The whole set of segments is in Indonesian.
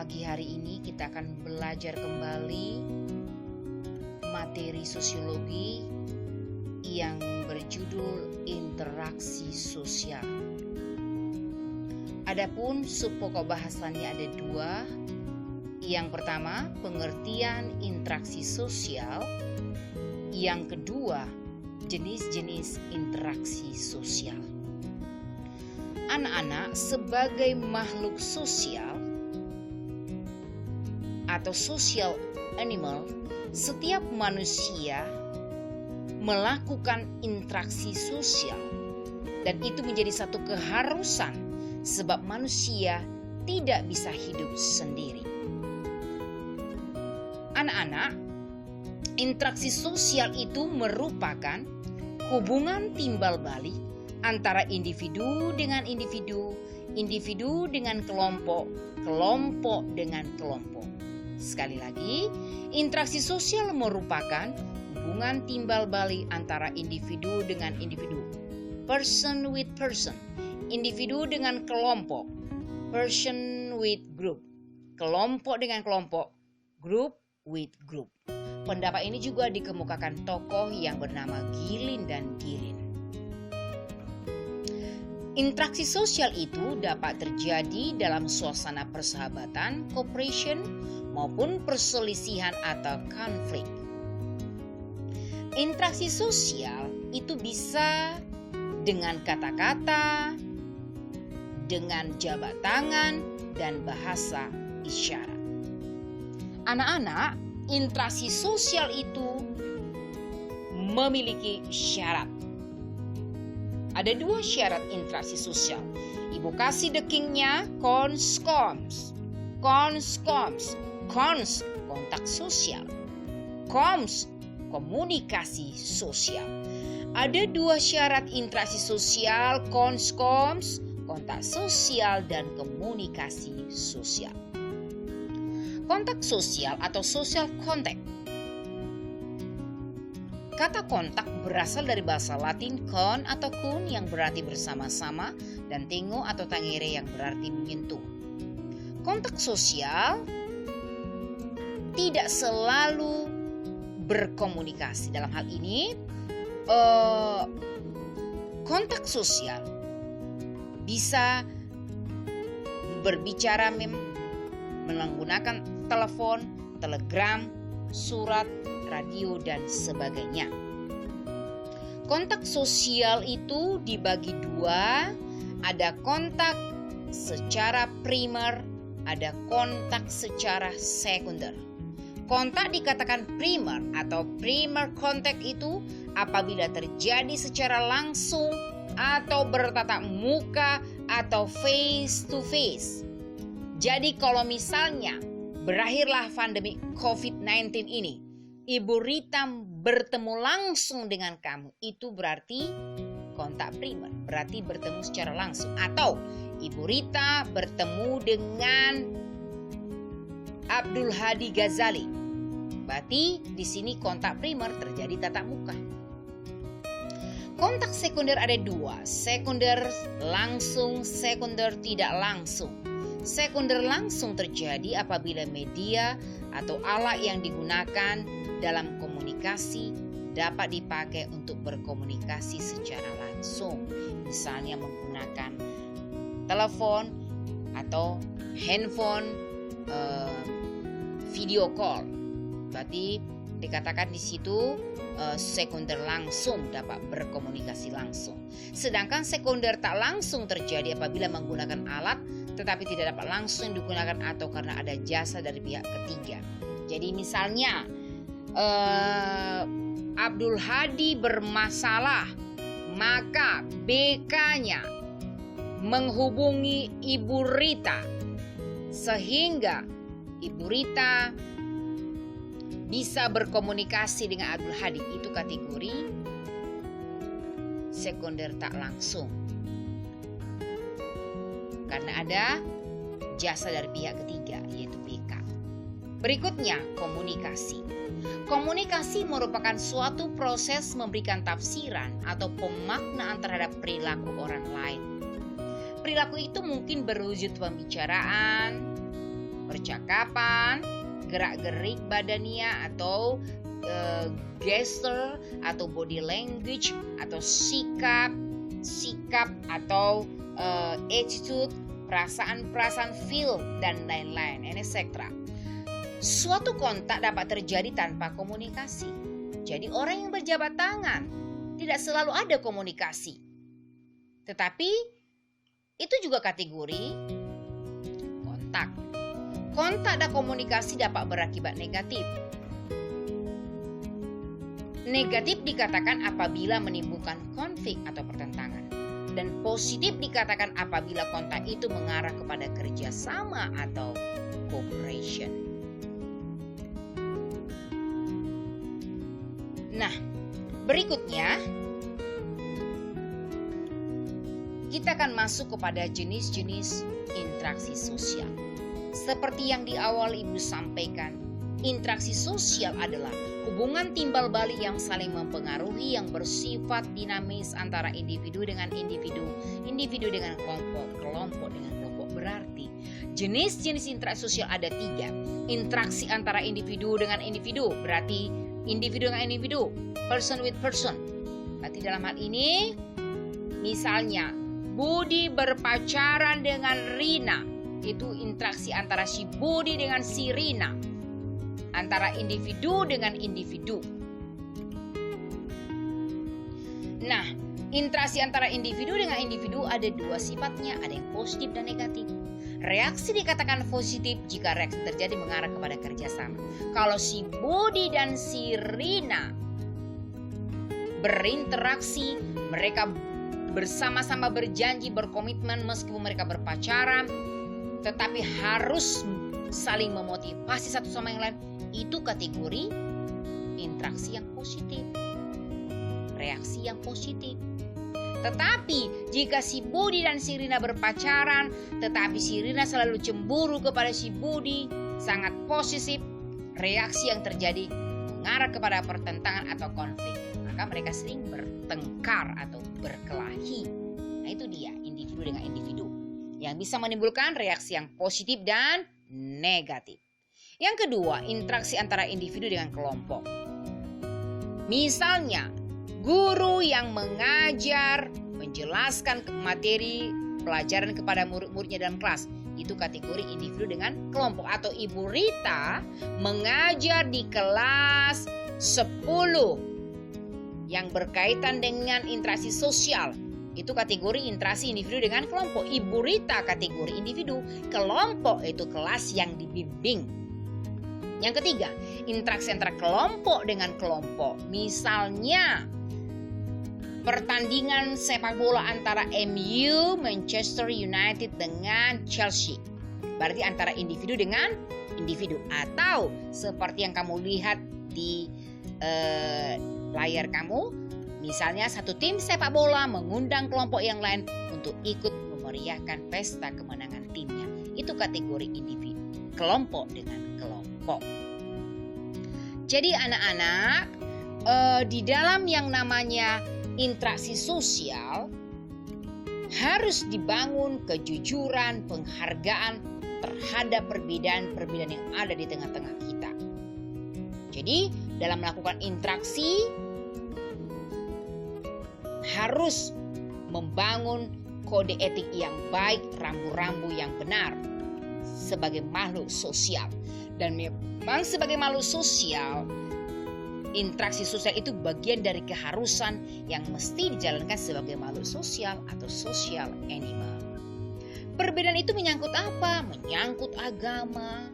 pagi hari ini kita akan belajar kembali materi sosiologi yang berjudul interaksi sosial. Adapun subpokok bahasannya ada dua. Yang pertama, pengertian interaksi sosial. Yang kedua, jenis-jenis interaksi sosial. Anak-anak sebagai makhluk sosial atau social animal, setiap manusia melakukan interaksi sosial dan itu menjadi satu keharusan sebab manusia tidak bisa hidup sendiri. Anak-anak, interaksi sosial itu merupakan hubungan timbal balik antara individu dengan individu, individu dengan kelompok, kelompok dengan kelompok. Sekali lagi, interaksi sosial merupakan hubungan timbal balik antara individu dengan individu, person with person, individu dengan kelompok, person with group, kelompok dengan kelompok, group with group. Pendapat ini juga dikemukakan tokoh yang bernama Gilin dan Gilin. Interaksi sosial itu dapat terjadi dalam suasana persahabatan, cooperation, maupun perselisihan atau konflik. Interaksi sosial itu bisa dengan kata-kata, dengan jabat tangan, dan bahasa isyarat. Anak-anak, interaksi sosial itu memiliki syarat. Ada dua syarat interaksi sosial. Ibu kasih dekingnya cons, kontak sosial, coms, komunikasi sosial. Ada dua syarat interaksi sosial, kontak sosial, dan komunikasi sosial. Kontak sosial atau social contact. Kata kontak berasal dari bahasa Latin con atau kun yang berarti bersama-sama dan tengo atau tangere yang berarti menyentuh. Kontak sosial tidak selalu berkomunikasi. Dalam hal ini, kontak sosial bisa berbicara menggunakan telepon, telegram, surat, radio, dan sebagainya. Kontak sosial itu dibagi dua, ada kontak secara primer, ada kontak secara sekunder. Kontak dikatakan primer atau primer kontak itu apabila terjadi secara langsung atau bertatap muka atau face to face. Jadi kalau misalnya berakhirlah pandemi COVID-19 ini, Ibu Rita bertemu langsung dengan kamu, itu berarti kontak primer, berarti bertemu secara langsung. Atau Ibu Rita bertemu dengan Abdul Hadi Ghazali, berarti di sini kontak primer terjadi tatap muka. Kontak sekunder ada dua, sekunder langsung, sekunder tidak langsung. Sekunder langsung terjadi apabila media atau alat yang digunakan dalam komunikasi dapat dipakai untuk berkomunikasi secara langsung. Misalnya menggunakan telepon atau handphone, video call. Berarti dikatakan di situ sekunder langsung dapat berkomunikasi langsung. Sedangkan sekunder tak langsung terjadi apabila menggunakan alat tetapi tidak dapat langsung digunakan atau karena ada jasa dari pihak ketiga. Jadi misalnya Abdul Hadi bermasalah, maka BK-nya menghubungi Ibu Rita sehingga Ibu Rita bisa berkomunikasi dengan Abdul Hadi. Itu kategori sekunder tak langsung karena ada jasa dari pihak ketiga yaitu BK. Berikutnya, komunikasi. Komunikasi merupakan suatu proses memberikan tafsiran atau pemaknaan terhadap perilaku orang lain. Perilaku itu mungkin berwujud pembicaraan, percakapan, gerak-gerik badannya atau gesture atau body language atau sikap atau attitude, perasaan feel dan lain-lain, etc. Suatu kontak dapat terjadi tanpa komunikasi. Jadi orang yang berjabat tangan tidak selalu ada komunikasi. Tetapi itu juga kategori kontak. Kontak dan komunikasi dapat berakibat negatif. Negatif dikatakan apabila menimbulkan konflik atau pertentangan. Dan positif dikatakan apabila kontak itu mengarah kepada kerjasama atau cooperation. Nah, berikutnya kita akan masuk kepada jenis-jenis interaksi sosial. Seperti yang di awal Ibu sampaikan, interaksi sosial adalah hubungan timbal balik yang saling mempengaruhi yang bersifat dinamis antara individu dengan individu, individu dengan kelompok, kelompok dengan kelompok. Berarti jenis-jenis interaksi sosial ada 3. Interaksi antara individu dengan individu, berarti individu dengan individu, person with person. Berarti dalam hal ini, misalnya Budi berpacaran dengan Rina, itu interaksi antara si Budi dengan si Rina, antara individu dengan individu. Nah, interaksi antara individu dengan individu ada 2 sifatnya, ada yang positif dan negatif. Reaksi dikatakan positif jika reaksi terjadi mengarah kepada kerjasama. Kalau si Budi dan si Rina berinteraksi, mereka bersama-sama berjanji, berkomitmen meskipun mereka berpacaran, tetapi harus saling memotivasi satu sama yang lain, itu kategori interaksi yang positif, reaksi yang positif. Tetapi jika si Budi dan si Rina berpacaran, tetapi si Rina selalu cemburu kepada si Budi, sangat posesif, reaksi yang terjadi mengarah kepada pertentangan atau konflik. Maka mereka sering bertengkar atau berkelahi. Nah, itu dia individu dengan individu yang bisa menimbulkan reaksi yang positif dan negatif. Yang kedua, interaksi antara individu dengan kelompok. Misalnya, guru yang mengajar, menjelaskan materi pelajaran kepada murid-muridnya dalam kelas. Itu kategori individu dengan kelompok. Atau Ibu Rita mengajar di kelas 10 yang berkaitan dengan interaksi sosial. Itu kategori interaksi individu dengan kelompok. Ibu Rita kategori individu, kelompok itu kelas yang dibimbing. Yang ketiga, interaksi antara kelompok dengan kelompok. Misalnya, pertandingan sepak bola antara MU, Manchester United dengan Chelsea. Berarti antara individu dengan individu. Atau seperti yang kamu lihat di layar kamu, misalnya satu tim sepak bola mengundang kelompok yang lain untuk ikut memeriahkan pesta kemenangan timnya. Itu kategori individu, kelompok dengan kelompok. Jadi anak-anak, di dalam yang namanya interaksi sosial harus dibangun kejujuran, penghargaan terhadap perbedaan-perbedaan yang ada di tengah-tengah kita. Jadi dalam melakukan interaksi harus membangun kode etik yang baik, rambu-rambu yang benar sebagai makhluk sosial. Dan memang sebagai makhluk sosial, interaksi sosial itu bagian dari keharusan yang mesti dijalankan sebagai makhluk sosial atau social animal. Perbedaan itu menyangkut apa? Menyangkut agama,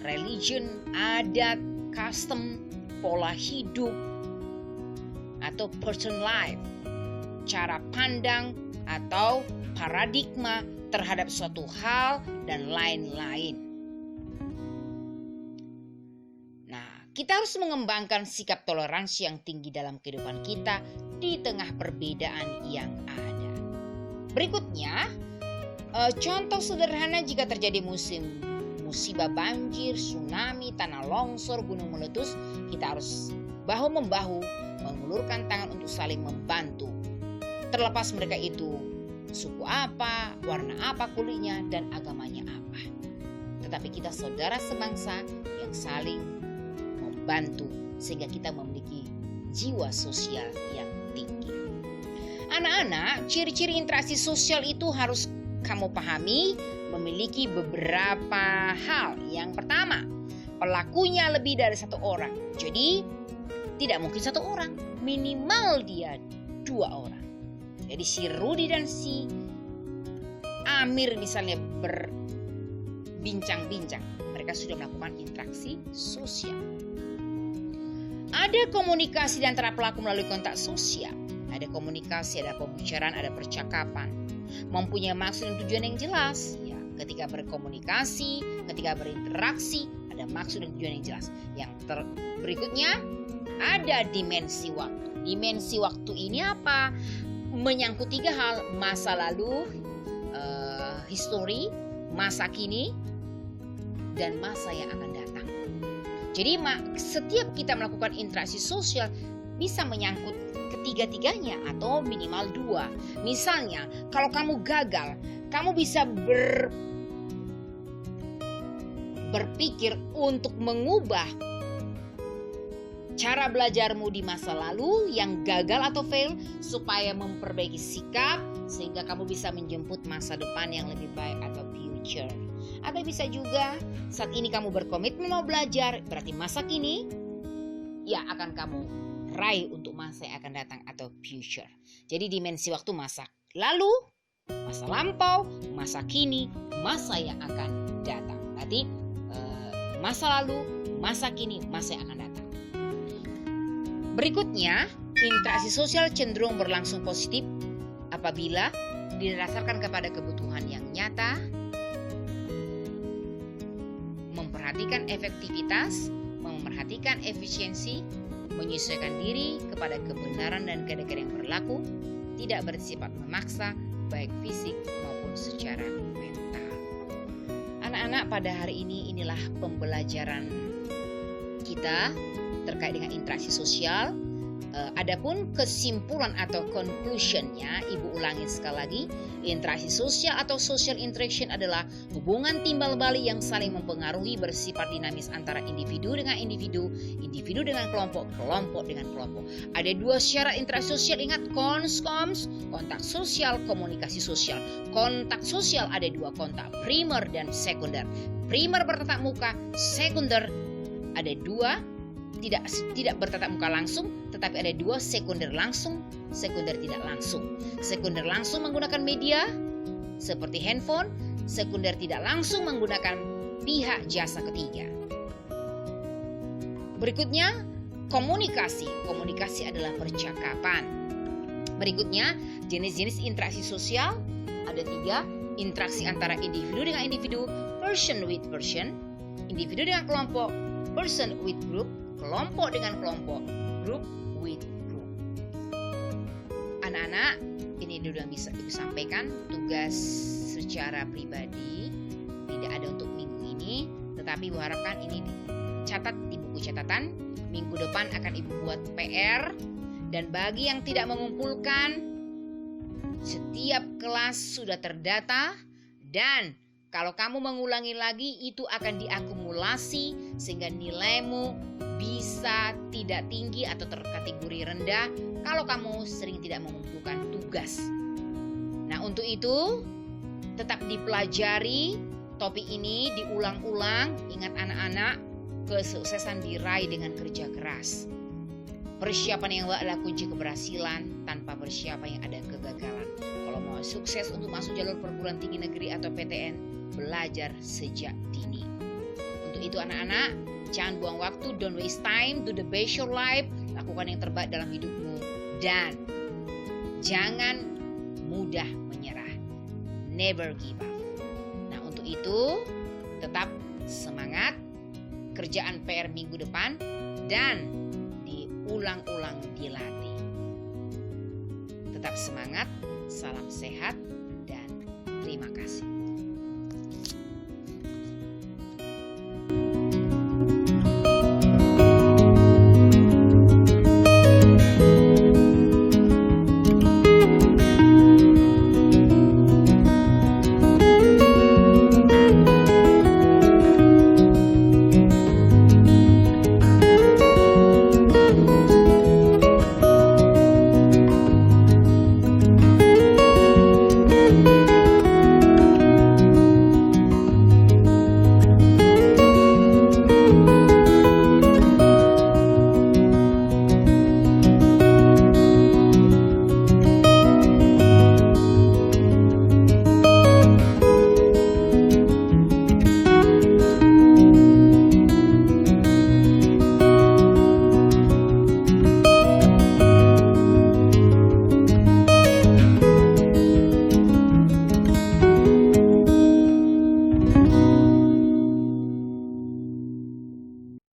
religion, adat, custom, pola hidup, atau person life, cara pandang atau paradigma terhadap suatu hal dan lain-lain. Kita harus mengembangkan sikap toleransi yang tinggi dalam kehidupan kita di tengah perbedaan yang ada. Berikutnya, contoh sederhana jika terjadi musibah banjir, tsunami, tanah longsor, gunung meletus, kita harus bahu-membahu mengulurkan tangan untuk saling membantu. Terlepas mereka itu suku apa, warna apa kulitnya, dan agamanya apa. tetapi kita saudara sebangsa yang saling membantu sehingga kita memiliki jiwa sosial yang tinggi. Anak-anak, ciri-ciri interaksi sosial itu harus kamu pahami memiliki beberapa hal. Yang pertama, pelakunya lebih dari satu orang. Jadi tidak mungkin satu orang, minimal dia 2 orang. Jadi si Rudy dan si Amir misalnya berbincang-bincang, mereka sudah melakukan interaksi sosial. Ada komunikasi di antara pelaku melalui kontak sosial. Ada komunikasi, ada pembicaraan, ada percakapan. Mempunyai maksud dan tujuan yang jelas. Ya, ketika berkomunikasi, ketika berinteraksi, ada maksud dan tujuan yang jelas. Yang berikutnya, ada dimensi waktu. Dimensi waktu ini apa? Menyangkut 3 hal: masa lalu, history, masa kini, dan masa yang akan datang. Jadi setiap kita melakukan interaksi sosial bisa menyangkut ketiga-tiganya atau minimal 2. Misalnya, kalau kamu gagal, kamu bisa berpikir untuk mengubah cara belajarmu di masa lalu yang gagal atau fail supaya memperbaiki sikap sehingga kamu bisa menjemput masa depan yang lebih baik atau future. Atau bisa juga saat ini kamu berkomitmen mau belajar, berarti masa kini ya akan kamu raih untuk masa yang akan datang atau future. Jadi dimensi waktu masa lalu, masa lampau, masa kini, masa yang akan datang. Berarti masa lalu, masa kini, masa yang akan datang. Berikutnya, interaksi sosial cenderung berlangsung positif apabila didasarkan kepada kebutuhan yang nyata, memperhatikan efektivitas, memperhatikan efisiensi, menyesuaikan diri kepada kebenaran dan keadaan yang berlaku, tidak bersifat memaksa baik fisik maupun secara mental. Anak-anak, pada hari ini inilah pembelajaran kita terkait dengan interaksi sosial. Adapun kesimpulan atau conclusionnya, Ibu ulangi sekali lagi. Interaksi sosial atau social interaction adalah hubungan timbal balik yang saling mempengaruhi, bersifat dinamis antara individu dengan individu, individu dengan kelompok, kelompok dengan kelompok. Ada 2 syarat interaksi sosial, ingat, kontak sosial, komunikasi sosial. Kontak sosial ada 2 kontak, primer dan sekunder. Primer bertatap muka, sekunder ada 2 tidak bertatap muka langsung, tetapi ada 2 sekunder langsung, sekunder tidak langsung. Sekunder langsung menggunakan media seperti handphone, sekunder tidak langsung menggunakan pihak jasa ketiga. Berikutnya, komunikasi. Komunikasi adalah percakapan. Berikutnya, jenis-jenis interaksi sosial ada 3. Interaksi antara individu dengan individu, person with person, individu dengan kelompok, person with group, kelompok dengan kelompok, group with group. Anak-anak, ini dulu yang bisa Ibu sampaikan. Tugas secara pribadi tidak ada untuk minggu ini, tetapi Ibu harapkan ini dicatat di buku catatan. Minggu depan akan Ibu buat PR. Dan bagi yang tidak mengumpulkan, setiap kelas sudah terdata, dan kalau kamu mengulangi lagi itu akan diakumulasi sehingga nilaimu bisa tidak tinggi atau terkategori rendah kalau kamu sering tidak mengumpulkan tugas. Nah, untuk itu tetap dipelajari topik ini, diulang-ulang. Ingat anak-anak, kesuksesan diraih dengan kerja keras. Persiapan yang adalah kunci keberhasilan. Tanpa persiapan yang ada kegagalan. Kalau mau sukses untuk masuk jalur perguruan tinggi negeri atau PTN, belajar sejak dini. Untuk itu anak-anak, jangan buang waktu, don't waste time, do the best your life, lakukan yang terbaik dalam hidupmu, dan jangan mudah menyerah, never give up. Nah, untuk itu tetap semangat, kerjaan PR minggu depan, dan diulang-ulang dilatih. Tetap semangat, salam sehat, dan terima kasih.